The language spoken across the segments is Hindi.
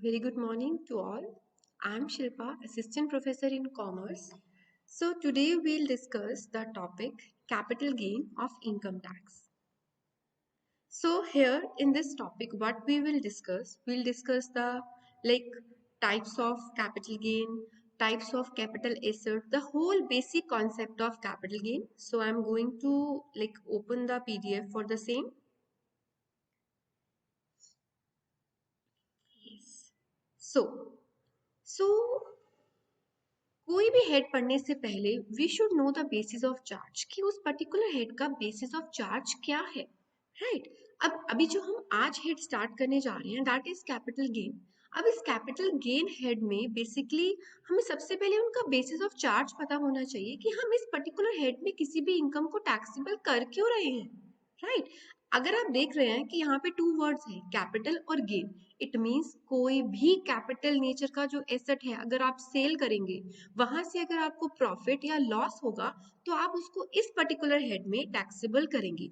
Very good morning to all. I am Shilpa, Assistant Professor in Commerce. So today we'll discuss the topic capital gain of income tax. So here in this topic, what we'll discuss the like types of capital gain, types of capital asset, the whole basic concept of capital gain. So I'm going to open the PDF for the same. Yes. So कोई भी हेड पढ़ने से पहले we should know the basis of charge कि उस पर्टिकुलर हेड का बेसिस ऑफ चार्ज क्या है, राइट। अब अभी जो हम आज हेड स्टार्ट करने जा रहे हैं दैट इज कैपिटल गेन। अब इस कैपिटल गेन हेड में बेसिकली हमें सबसे पहले उनका बेसिस ऑफ चार्ज पता होना चाहिए कि हम इस पर्टिकुलर हेड में किसी भी इनकम को टैक्सेबल कर क्यों रहे हैं, राइट। अगर आप देख रहे हैं कि यहाँ पे टू वर्ड्स है कैपिटल और गेन, इट मीन्स कोई भी कैपिटल नेचर का जो एसेट है अगर आप सेल करेंगे वहां से अगर आपको प्रॉफिट या लॉस होगा तो आप उसको इस पर्टिकुलर हेड में टैक्सेबल करेंगे।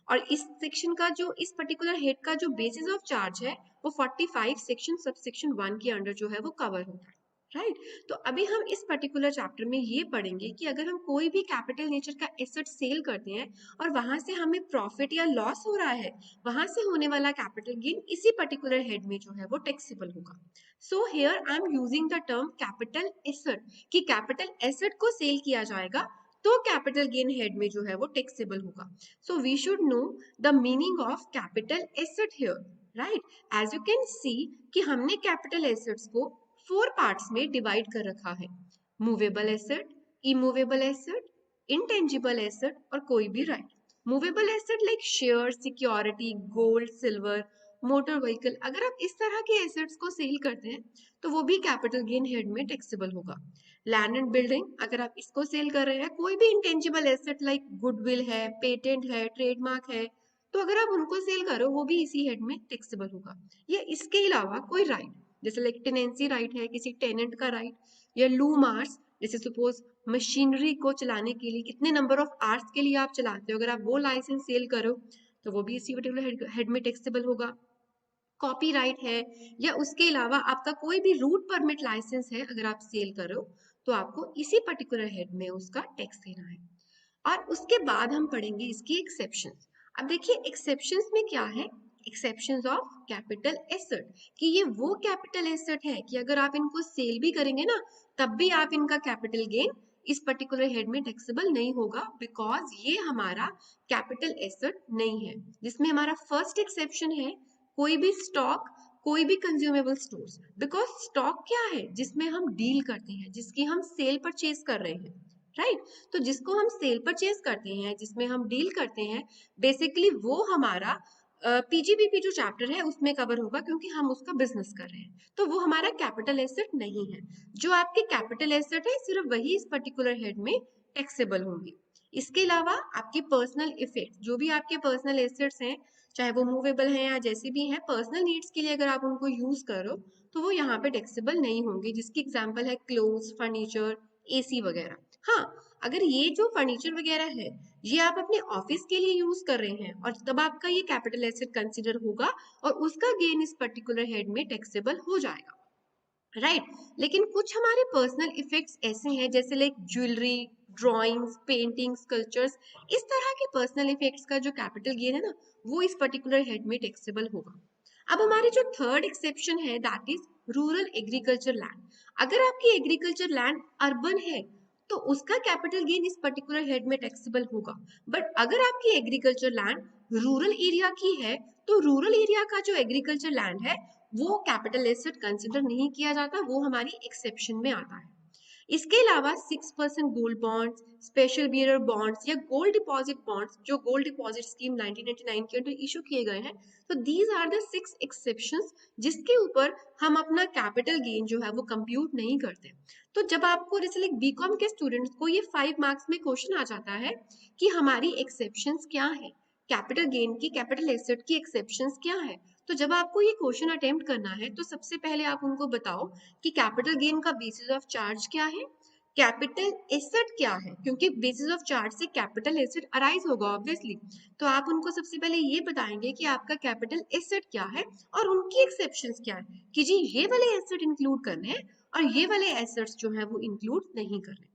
और इस सेक्शन का जो इस पर्टिकुलर हेड का जो बेसिस ऑफ चार्ज है वो 45 सेक्शन सब सेक्शन 1 के अंडर जो है वो कवर होता है, राइट। तो अभी हम इस पर्टिकुलर चैप्टर में ये पढ़ेंगे कि अगर हम कोई भी कैपिटल नेचर का एसेट सेल करते हैं और वहां से हमें प्रॉफिट या लॉस हो रहा है, वहां से होने वाला कैपिटल गेन इसी पर्टिकुलर हेड में जो है वो टैक्सेबल होगा। So here I am using the term capital asset कि कैपिटल एसेट को सेल किया जाएगा तो कैपिटल गेन हेड में जो है वो टैक्सेबल होगा। So we should know the meaning of capital asset here, right. As you can see कि हमने कैपिटल एसेट्स को 4 पार्ट्स में डिवाइड कर रखा है, movable asset, immovable asset, intangible asset और कोई भी right. Movable asset like share, security, gold, silver, motor vehicle, अगर आप इस तरह के एसेट्स को सेल करते हैं तो वो भी कैपिटल गेन हेड में टैक्सेबल होगा। लैंड एंड बिल्डिंग, अगर आप इसको सेल कर रहे हैं, कोई भी इंटेंजिबल एसेट लाइक गुडविल है, पेटेंट है, ट्रेडमार्क है, तो अगर आप उनको सेल करो वो भी इसी हेड में टैक्सेबल होगा। या इसके अलावा कोई राइट जैसे लाइक टेनेंसी राइट है, किसी टेनेंट का राइट, या लूम आर्स, जैसे सपोज मशीनरी को चलाने के लिए कितने नंबर ऑफ आवर्स के लिए आप चलाते हो, अगर आप वो लाइसेंस सेल करो तो वो भी इसी पर्टिकुलर हेड में टैक्सेबल होगा। कॉपीराइट है, या उसके अलावा आपका कोई भी रूट परमिट लाइसेंस है अगर आप सेल करो तो आपको इसी पर्टिकुलर हेड में उसका टैक्स देना है। और उसके बाद हम पढ़ेंगे इसकी एक्सेप्शंस। अब देखिए एक्सेप्शंस में क्या है, एक्सेप्शंस ऑफ कैपिटल एसेट कि ये वो कैपिटल एसेट है कि अगर आप इनको सेल भी करेंगे ना तब भी आप इनका कैपिटल गेन इस पर्टिकुलर हेड में टैक्सेबल नहीं होगा बिकॉज ये हमारा कैपिटल एसेट नहीं है। जिसमें हमारा फर्स्ट एक्सेप्शन है कोई भी स्टॉक, कोई भी कंज्यूमेबल स्टोर्स, बिकॉज स्टॉक क्या है जिसमें हम डील करते हैं, जिसकी हम सेल परचेज कर रहे हैं, राइट। तो जिसको हम सेल परचेज करते हैं, जिसमें हम डील करते हैं, बेसिकली वो हमारा पीजीबीपी जो चैप्टर है उसमें कवर होगा क्योंकि हम उसका बिजनेस कर रहे हैं, तो वो हमारा कैपिटल एसेट नहीं है। जो आपके कैपिटल एसेट है सिर्फ वही इस पर्टिकुलर हेड में टैक्सेबल होंगे। इसके अलावा आपके पर्सनल इफेक्ट, जो भी आपके पर्सनल एसेट्स हैं चाहे वो मूवेबल हैं या जैसे भी हैं, पर्सनल नीड्स के लिए अगर आप उनको यूज करो तो वो यहाँ पे टैक्सेबल नहीं होंगे, जिसकी एग्जांपल है क्लोथ्स, फर्नीचर, एसी वगैरह। हाँ, अगर ये जो फर्नीचर वगैरह है ये आप अपने ऑफिस के लिए यूज कर रहे हैं और तब आपका ये कैपिटल एसेट कंसिडर होगा और उसका गेन इस पर्टिकुलर हेड में टैक्सेबल हो जाएगा, राइट। लेकिन कुछ हमारे पर्सनल इफेक्ट्स ऐसे हैं जैसे like jewellery, drawings, painting, sculptures, इस तरह के पर्सनल इफेक्ट्स का जो कैपिटल गेन है ना वो इस पर्टिकुलर हेड में टैक्सेबल होगा। अब हमारी जो थर्ड एक्सेप्शन है that is rural agriculture land. अगर आपकी एग्रीकल्चर लैंड अर्बन है तो उसका कैपिटल गेन इस पर्टिकुलर हेड में टैक्सेबल होगा। बट अगर आपकी एग्रीकल्चर लैंड रूरल एरिया की है तो रूरल एरिया का जो एग्रीकल्चर लैंड है वो कैपिटल एसेट कंसिडर नहीं किया जाता, वो हमारी एक्सेप्शन में आता है। इसके अलावा 6% gold bonds, special bearer bonds या गोल्ड डिपॉजिट बॉन्ड्स जो गोल्ड डिपॉजिट स्कीम 1999 के अंदर इशू किए गए हैं, तो दीज आर द 6 एक्सेप्शंस जिसके ऊपर हम अपना कैपिटल गेन जो है वो कंप्यूट नहीं करते। तो जब आपको जैसे लाइक बीकॉम के स्टूडेंट्स को ये 5 मार्क्स में क्वेश्चन आ जाता है कि हमारी एक्सेप्शंस क्या है, कैपिटल गेन की, कैपिटल एसेट की एक्सेप्शंस क्या है, तो जब आपको ये क्वेश्चन अटेम्प्ट करना है तो सबसे पहले आप उनको बताओ कि कैपिटल गेन का बेसिस ऑफ चार्ज क्या है, कैपिटल एसेट क्या है, क्योंकि बेसिस ऑफ चार्ट से कैपिटल एसेट अराइज होगा ऑब्वियसली, तो आप उनको सबसे पहले ये बताएंगे कि आपका कैपिटल एसेट क्या है और उनकी एक्सेप्शंस क्या है कि जी ये वाले एसेट इंक्लूड करने हैं और ये वाले एसेट्स जो है वो इंक्लूड नहीं करने,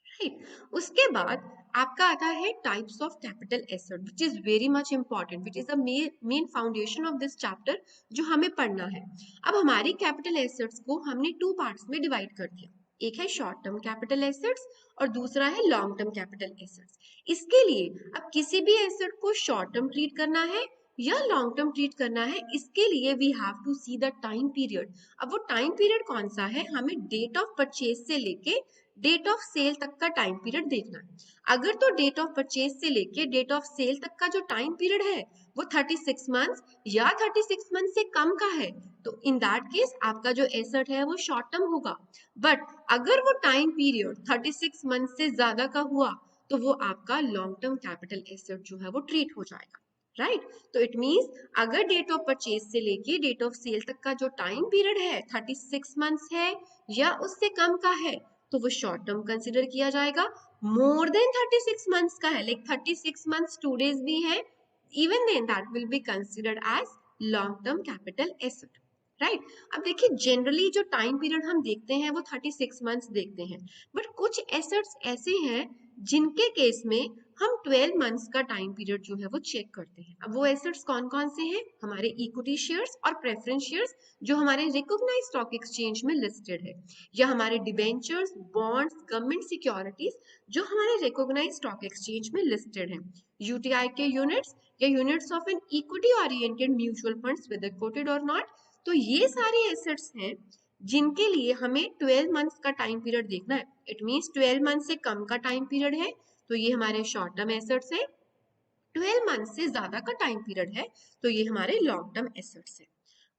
राइट। उसके बाद आपका आता है types of capital asset which is very much important, which is the main foundation of this chapter जो हमें पढ़ना है। अब हमारी कैपिटल एसेट्स को हमने टू पार्ट्स में डिवाइड कर दिया, एक है शॉर्ट टर्म कैपिटल एसेट्स और दूसरा है लॉन्ग टर्म कैपिटल एसेट्स। इसके लिए अब किसी भी एसेट को शॉर्ट टर्म ट्रीट करना है या लॉन्ग टर्म ट्रीट करना है, इसके लिए we have to see the time period. अब वो टाइम पीरियड कौन सा है, हमें डेट ऑफ परचेज से लेके डेट ऑफ सेल तक का टाइम पीरियड देखना है। अगर तो डेट ऑफ परचेज से लेके डेट ऑफ सेल तक का जो टाइम पीरियड है वो 36 मंथ्स या 36 मंथ से कम का है, तो इन दैट केस आपका जो एसेट है वो शॉर्ट टर्म होगा। बट अगर वो टाइम पीरियड 36 मंथ से ज्यादा का हुआ तो वो आपका लॉन्ग टर्म कैपिटल एसेट जो है वो ट्रीट हो जाएगा, राइट। तो इट मींस अगर डेट ऑफ परचेज से लेके डेट ऑफ सेल तक का जो टाइम पीरियड है 36 मंथ्स है या उससे कम का है तो वो शॉर्ट टर्म कंसिडर किया जाएगा। मोर देन 36 मंथ्स का है, लाइक 36 मंथ्स 2 डेज भी है, even then that will be considered as long term capital asset, right. अब देखिए जनरली जो टाइम पीरियड हम देखते हैं वो 36 मंथ्स देखते हैं, बट कुछ एसेट्स ऐसे हैं जिनके केस में हम 12 मंथ्स का टाइम पीरियड जो है वो चेक करते हैं। अब वो एसेट्स कौन कौन से हैं, हमारे इक्विटी शेयर्स और प्रेफरेंस शेयर्स जो हमारे रिकॉग्नाइज्ड स्टॉक एक्सचेंज में लिस्टेड है, या हमारे डिबेंचर्स, बॉन्ड्स, गवर्नमेंट सिक्योरिटीज जो हमारे रिकॉग्नाइज्ड स्टॉक एक्सचेंज में लिस्टेड हैं, यूटीआई के यूनिट्स या units of an equity oriented mutual funds whether quoted और नॉट। तो ये सारे एसेट्स हैं जिनके लिए हमें 12 मंथ्स का टाइम पीरियड देखना है। इट मींस 12 मंथ से कम का टाइम पीरियड है तो ये हमारे शॉर्ट टर्म एसेट्स है, 12 मंथ से ज्यादा का टाइम पीरियड है तो ये हमारे लॉन्ग टर्म एसेट्स है।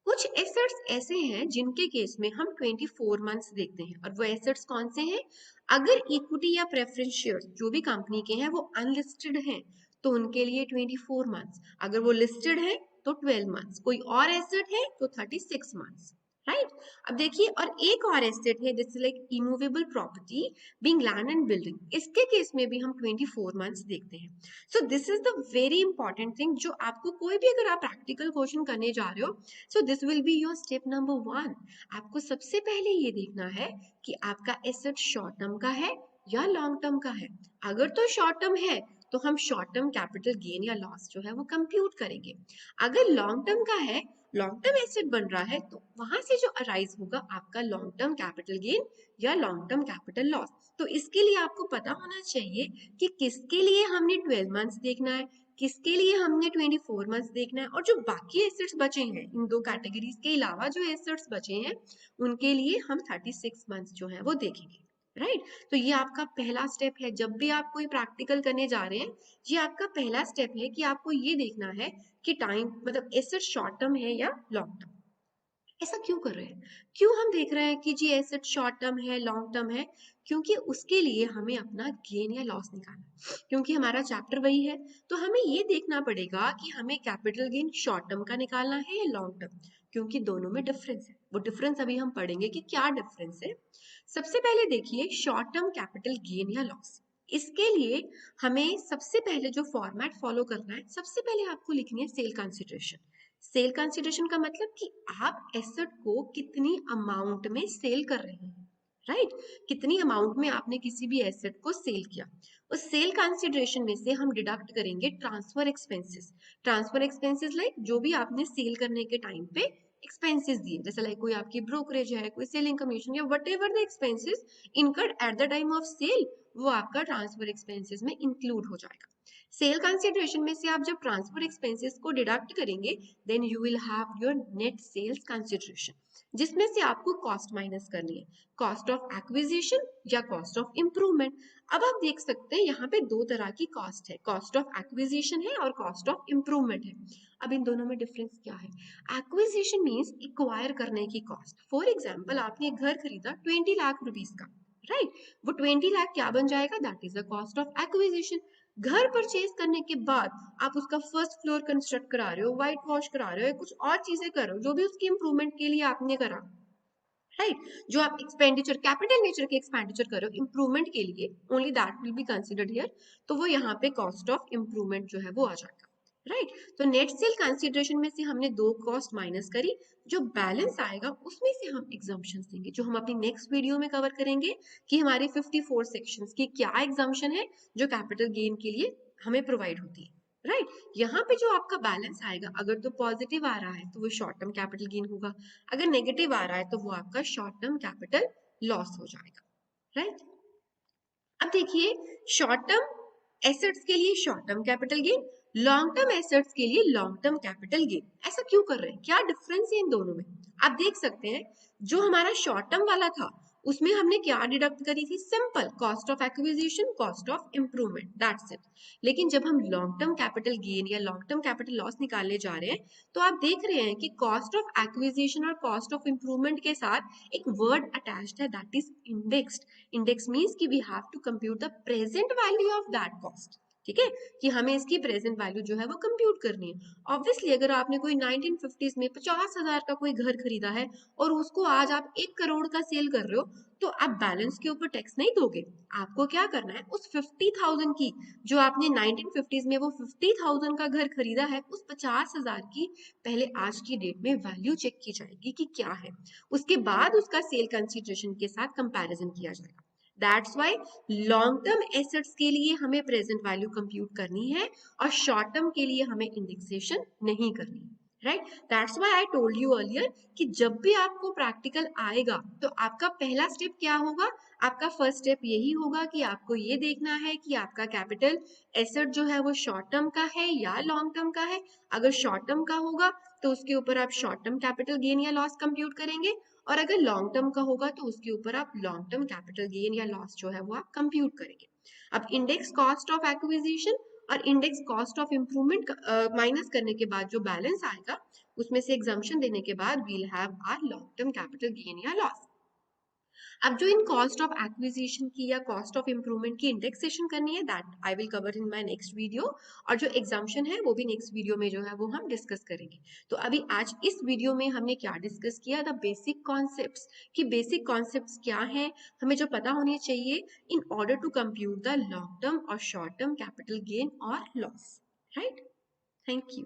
कुछ एसेट्स ऐसे हैं जिनके केस में हम 24 मंथ्स देखते हैं, और वो एसेट्स कौन से हैं, अगर इक्विटी या प्रेफरेंस शेयर्स जो भी कंपनी के हैं वो अनलिस्टेड हैं तो उनके लिए 24 मंथ्स, अगर वो लिस्टेड है तो 12 मंथ्स, कोई और एसेट है तो 36 मंथ्स, राइट। अब देखिए और एक और एसेट है जैसे like immovable property being land and building, इसके केस में भी हम 24 मंथ्स देखते हैं। So this is the very important thing जो आपको कोई भी अगर आप प्रैक्टिकल क्वेश्चन करने जा रहे हो, so this will be your step number 1। आपको सबसे पहले ये देखना है कि आपका एसेट शॉर्ट टर्म का है या लॉन्ग टर्म का है। अगर तो शॉर्ट टर्म है तो हम शॉर्ट टर्म कैपिटल गेन या लॉस जो है वो कंप्यूट करेंगे। अगर लॉन्ग टर्म का है, लॉन्ग टर्म एसेट बन रहा है तो वहां से जो अराइज होगा आपका लॉन्ग टर्म कैपिटल गेन या लॉन्ग टर्म कैपिटल लॉस। तो इसके लिए आपको पता होना चाहिए कि किसके लिए हमने 12 मंथ्स देखना है, किसके लिए हमने 24 मंथ्स देखना है, और जो बाकी एसेट्स बचे हैं इन दो कैटेगरीज के अलावा जो एसेट्स बचे हैं उनके लिए हम 36 मंथ्स जो है वो देखेंगे, राइट। तो ये आपका पहला स्टेप है, जब भी आप कोई प्रैक्टिकल करने जा रहे हैं ये आपका पहला स्टेप है कि आपको ये देखना है कि टाइम मतलब एसेट शॉर्ट टर्म है या लॉन्ग टर्म। ऐसा क्यों कर रहे हैं, क्यों हम देख रहे हैं कि जी एसेट शॉर्ट टर्म है लॉन्ग टर्म है, क्योंकि उसके लिए हमें अपना गेन या लॉस निकालना, क्योंकि हमारा चैप्टर वही है। तो हमें ये देखना पड़ेगा कि हमें कैपिटल गेन शॉर्ट टर्म का निकालना है या लॉन्ग टर्म, क्योंकि दोनों में डिफरेंस है। वो डिफरेंस अभी हम पढ़ेंगे कि क्या डिफरेंस है। सबसे पहले देखिए शॉर्ट टर्म कैपिटल गेन या लॉस, इसके लिए हमें सबसे पहले जो फॉर्मेट फॉलो करना है, सबसे पहले आपको लिखनी है सेल कंसिडरेशन। सेल कंसिडरेशन का मतलब कि आप एसेट को कितनी अमाउंट में सेल कर रहे हैं, राइट। कितनी अमाउंट में आपने किसी भी एसेट को सेल किया, उस सेल कंसिडरेशन में से हम डिडक्ट करेंगे transfer expenses. Transfer expenses like जो भी आपने सेल करने के टाइम पे एक्सपेंसेस दिए, जैसे लाइक कोई आपकी ब्रोकरेज है, कोई सेलिंग कमीशन या whatever the expenses incurred at the time of sale, वो आपका ट्रांसफर एक्सपेंसेस में इंक्लूड हो जाएगा। सेल कंसिडरेशन में से आप जब ट्रांसफर एक्सपेंसेस को डिडक्ट करेंगे then you will have your net sales consideration, जिसमें से आपको कॉस्ट माइनस करनी है, कॉस्ट ऑफ एक्विजिशन या कॉस्ट ऑफ इंप्रूवमेंट। अब आप देख सकते हैं यहाँ पे दो तरह की कॉस्ट है, कॉस्ट ऑफ एक्विजिशन है और कॉस्ट ऑफ इंप्रूवमेंट है। अब इन दोनों में डिफरेंस क्या है, एक्विजिशन मीन्स एक्वायर करने की कॉस्ट। फॉर एग्जाम्पल आपने एक घर खरीदा 20 लाख रुपीज का, राइट, वो 20 लाख क्या बन जाएगा, that is the cost of acquisition. घर परचेज करने के बाद आप उसका फर्स्ट फ्लोर कंस्ट्रक्ट करा रहे हो, व्हाइट वॉश करा रहे हो, कुछ और चीजें कर रहे हो जो भी उसकी इंप्रूवमेंट के लिए आपने करा, राइट जो आप एक्सपेंडिचर कैपिटल नेचर के एक्सपेंडिचर कर रहे हो इंप्रूवमेंट के लिए, only that will be considered here, तो वो यहाँ पे कॉस्ट ऑफ इंप्रूवमेंट जो है वो आ जाएगा। राइट तो नेट सेल कंसिडरेशन में से हमने दो कॉस्ट माइनस करी, जो बैलेंस आएगा उसमें से हम एग्जाम्पशंस देंगे, जो हम अपनी नेक्स्ट वीडियो में कवर करेंगे कि हमारे 54 सेक्शंस की क्या एग्जाम्पशन है जो कैपिटल गेन के लिए हमें प्रोवाइड होती है। राइट यहाँ पे जो आपका बैलेंस आएगा, अगर तो पॉजिटिव आ रहा है तो वो शॉर्ट टर्म कैपिटल गेन होगा, अगर नेगेटिव आ रहा है तो वो आपका शॉर्ट टर्म कैपिटल लॉस हो जाएगा। राइट अब देखिए, शॉर्ट टर्म एसेट्स के लिए short term capital gain, long term assets के लिए लॉन्ग टर्म कैपिटल गेन, ऐसा क्यों कर रहे हैं, क्या डिफरेंस है इन दोनों में? आप देख सकते हैं जो हमारा शॉर्ट टर्म वाला था उसमें हमने क्या डिडक्ट करी थी, simple cost of acquisition, cost of improvement, that's it. लेकिन जब हम लॉन्ग टर्म कैपिटल गेन या लॉन्ग टर्म कैपिटल लॉस निकालने जा रहे हैं तो आप देख रहे हैं कि कॉस्ट ऑफ एक्विजिशन और कॉस्ट ऑफ इंप्रूवमेंट के साथ एक वर्ड अटैच्ड है, that is indexed. Index means कि we have to compute the present value of that cost, ठीक है, कि हमें इसकी प्रेजेंट वैल्यू जो है वो कंप्यूट करनी है। ऑब्वियसली अगर आपने कोई 1950s में 50,000 का कोई घर खरीदा है और उसको आज आप 1 करोड़ का सेल कर रहे हो, तो आप बैलेंस के ऊपर टैक्स नहीं दोगे। आपको क्या करना है, उस 50,000 की, जो आपने 1950s में वो 50,000 का घर खरीदा है, उस 50,000 की पहले आज की डेट में वैल्यू चेक की जाएगी कि क्या है, उसके बाद उसका सेल कंसिडरेशन के साथ कंपैरिजन किया जाएगा। That's why long term assets के लिए हमें प्रेजेंट वैल्यू कंप्यूट करनी है और शॉर्ट टर्म के लिए हमें इंडेक्सेशन नहीं करनी है। Right that's why I told you earlier कि जब भी आपको प्रैक्टिकल आएगा तो आपका पहला स्टेप क्या होगा, आपका फर्स्ट स्टेप यही होगा कि आपको ये देखना है कि आपका कैपिटल एसेट जो है वो शॉर्ट टर्म का है या लॉन्ग टर्म का है। अगर शॉर्ट टर्म का होगा तो उसके ऊपर आप शॉर्ट टर्म कैपिटल गेन या लॉस कंप्यूट करेंगे, और अगर लॉन्ग टर्म का होगा तो उसके ऊपर आप लॉन्ग टर्म कैपिटल गेन या लॉस जो है वो आप कंप्यूट करेंगे। अब इंडेक्स कॉस्ट ऑफ एक्विजिशन और index cost of improvement minus करने के बाद जो बैलेंस आएगा उसमें से एग्जाम्पशन देने के बाद we'll have our long term capital gain या लॉस। अब जो इन कॉस्ट ऑफ एक्विजिशन की या कॉस्ट ऑफ इंप्रूवमेंट की इंडेक्सेशन करनी है, that I will cover in my next video, और जो एग्जाम्पशन है वो भी नेक्स्ट वीडियो में जो है वो हम डिस्कस करेंगे। तो अभी आज इस वीडियो में हमने क्या डिस्कस किया, द बेसिक कॉन्सेप्ट्स, कि बेसिक कॉन्सेप्ट्स क्या हैं हमें जो पता होने चाहिए in order to compute the long term और शॉर्ट टर्म कैपिटल गेन और लॉस। Right, thank you.